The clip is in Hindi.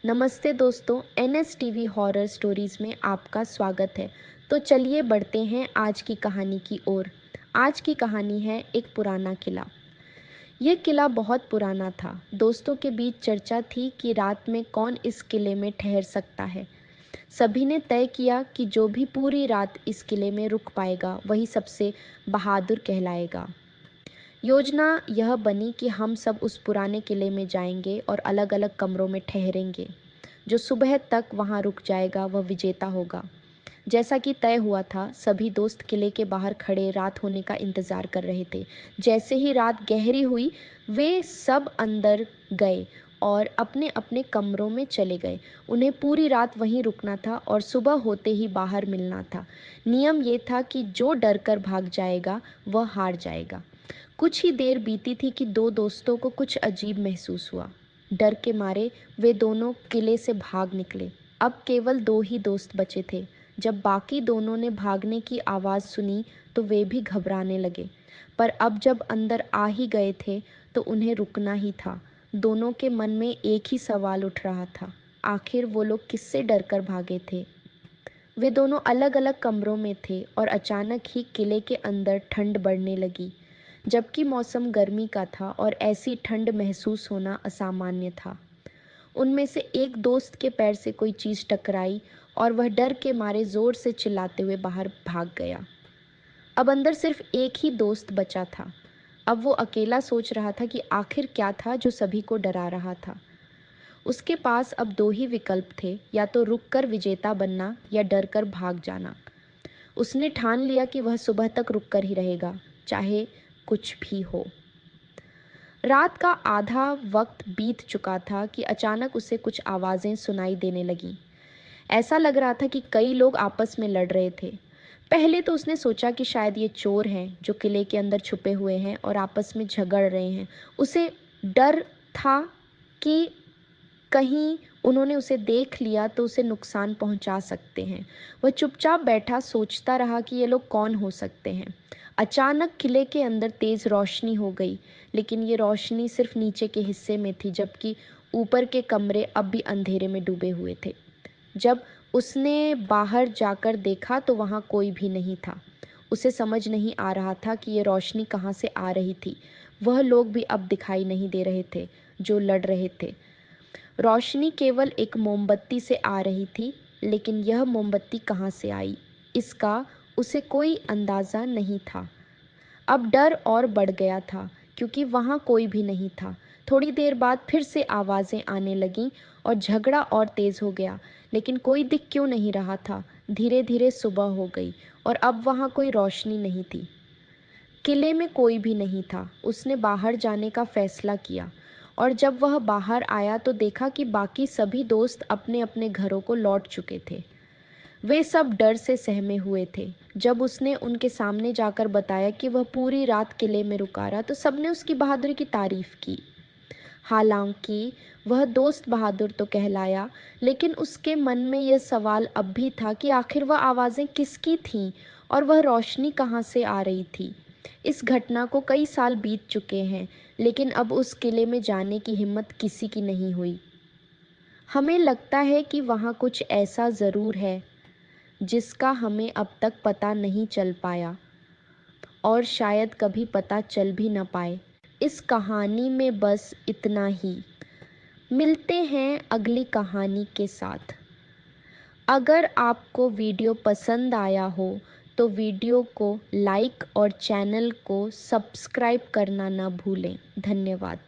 नमस्ते दोस्तों, NSTV हॉरर स्टोरीज़ में आपका स्वागत है। तो चलिए बढ़ते हैं आज की कहानी की ओर। आज की कहानी है एक पुराना किला। ये किला बहुत पुराना था। दोस्तों के बीच चर्चा थी कि रात में कौन इस किले में ठहर सकता है। सभी ने तय किया कि जो भी पूरी रात इस किले में रुक पाएगा वही सबसे बहादुर कहलाएगा। योजना यह बनी कि हम सब उस पुराने किले में जाएंगे और अलग-अलग कमरों में ठहरेंगे। जो सुबह तक वहाँ रुक जाएगा वह विजेता होगा। जैसा कि तय हुआ था, सभी दोस्त किले के बाहर खड़े रात होने का इंतज़ार कर रहे थे। जैसे ही रात गहरी हुई, वे सब अंदर गए और अपने-अपने कमरों में चले गए। उन्हें पूरी रात वहीं रुकना था और सुबह होते ही बाहर मिलना था। नियम ये था कि जो डर कर भाग जाएगा, वह हार जाएगा। कुछ ही देर बीती थी कि दो दोस्तों को कुछ अजीब महसूस हुआ। डर के मारे वे दोनों किले से भाग निकले। अब केवल दो ही दोस्त बचे थे। जब बाकी दोनों ने भागने की आवाज़ सुनी तो वे भी घबराने लगे। पर अब जब अंदर आ ही गए थे तो उन्हें रुकना ही था। दोनों के मन में एक ही सवाल उठ रहा था, आखिर वो लोग किससे डर कर भागे थे। वे दोनों अलग-अलग कमरों में थे और अचानक ही किले के अंदर ठंड बढ़ने लगी। जबकि मौसम गर्मी का था और ऐसी ठंड महसूस होना असामान्य था। उनमें से एक दोस्त के पैर से कोई चीज़ टकराई और वह डर के मारे ज़ोर से चिल्लाते हुए बाहर भाग गया। अब अंदर सिर्फ एक ही दोस्त बचा था। अब वो अकेला सोच रहा था कि आखिर क्या था जो सभी को डरा रहा था। उसके पास अब दो ही विकल्प थे, या तो रुक कर विजेता बनना या डर कर भाग जाना। उसने ठान लिया कि वह सुबह तक रुक कर ही रहेगा, चाहे कुछ भी हो। रात का आधा वक्त बीत चुका था कि अचानक उसे कुछ आवाज़ें सुनाई देने लगीं। ऐसा लग रहा था कि कई लोग आपस में लड़ रहे थे। पहले तो उसने सोचा कि शायद ये चोर हैं जो किले के अंदर छुपे हुए हैं और आपस में झगड़ रहे हैं। उसे डर था कि कहीं उन्होंने उसे देख लिया तो उसे नुकसान पहुंचा सकते हैं। वह चुपचाप बैठा सोचता रहा कि ये लोग कौन हो सकते हैं। अचानक किले के अंदर तेज़ रोशनी हो गई, लेकिन ये रोशनी सिर्फ नीचे के हिस्से में थी, जबकि ऊपर के कमरे अब भी अंधेरे में डूबे हुए थे। जब उसने बाहर जाकर देखा तो वहाँ कोई भी नहीं था। उसे समझ नहीं आ रहा था कि ये रोशनी कहाँ से आ रही थी। वह लोग भी अब दिखाई नहीं दे रहे थे जो लड़ रहे थे। रोशनी केवल एक मोमबत्ती से आ रही थी, लेकिन यह मोमबत्ती कहाँ से आई, इसका उसे कोई अंदाज़ा नहीं था। अब डर और बढ़ गया था क्योंकि वहाँ कोई भी नहीं था। थोड़ी देर बाद फिर से आवाज़ें आने लगीं और झगड़ा और तेज़ हो गया, लेकिन कोई दिख क्यों नहीं रहा था। धीरे-धीरे सुबह हो गई और अब वहाँ कोई रोशनी नहीं थी। किले में कोई भी नहीं था। उसने बाहर जाने का फैसला किया और जब वह बाहर आया तो देखा कि बाकी सभी दोस्त अपने-अपने घरों को लौट चुके थे। वे सब डर से सहमे हुए थे। जब उसने उनके सामने जाकर बताया कि वह पूरी रात किले में रुका रहा तो सबने उसकी बहादुरी की तारीफ की। हालांकि वह दोस्त बहादुर तो कहलाया, लेकिन उसके मन में यह सवाल अब भी था कि आखिर वह आवाज़ें किसकी थीं और वह रोशनी कहाँ से आ रही थी। इस घटना को कई साल बीत चुके हैं, लेकिन अब उस किले में जाने की हिम्मत किसी की नहीं हुई। हमें लगता है कि वहाँ कुछ ऐसा ज़रूर है जिसका हमें अब तक पता नहीं चल पाया और शायद कभी पता चल भी न पाए। इस कहानी में बस इतना ही। मिलते हैं अगली कहानी के साथ। अगर आपको वीडियो पसंद आया हो तो वीडियो को लाइक और चैनल को सब्सक्राइब करना न भूलें। धन्यवाद।